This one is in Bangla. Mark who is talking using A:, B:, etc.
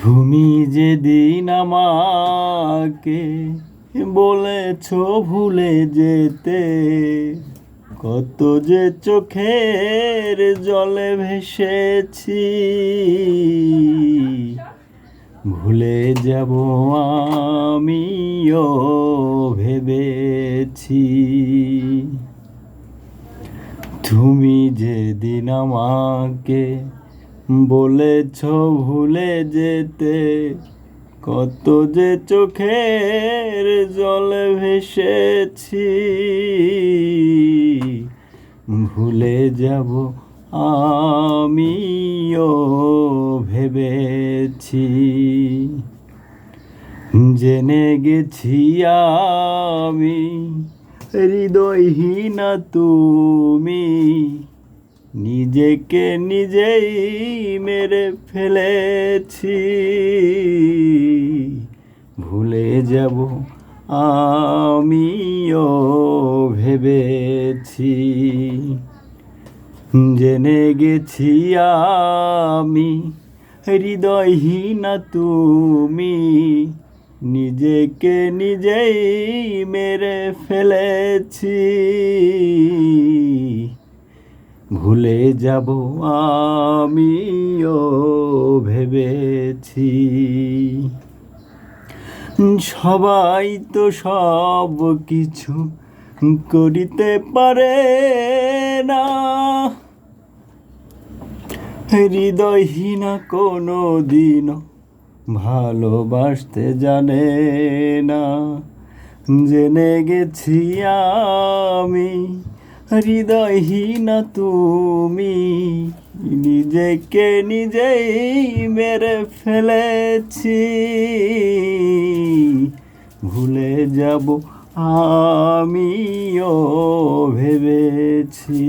A: তুমি যেদিন আমাকে বলেছ ভুলে যেতে, কত যে চোখের জলে ভেসেছি, ভুলে যাব আমিও ভেবেছি। তুমি যেদিন আমাকে বলেছ ভুলে যেতে, কত যে চোখের জলে ভেসেছি, ভুলে যাব আমিও ভেবেছি। জেনে গেছি আমি হৃদয়হীনা তুমি, নিজেকে নিজেই মেরে ফেলেছি, ভুলে যাব আমিও ভেবেছি। জেনে গেছি আমি হৃদয়হীনা তুমি, নিজেকে নিজেই মেরে ফেলেছি, ভুলে যাব আমিও ভেবেছি। সবাই তো সব কিছু করিতে পারে না, হৃদয়হীনা কোনো দিনও ভালোবাসতে জানে না। জেনে গেছি আমি হৃদয়হীনা তুমি, নিজেকে নিজেই মেরে ফেলেছি, ভুলে যাব আমিও ভেবেছি।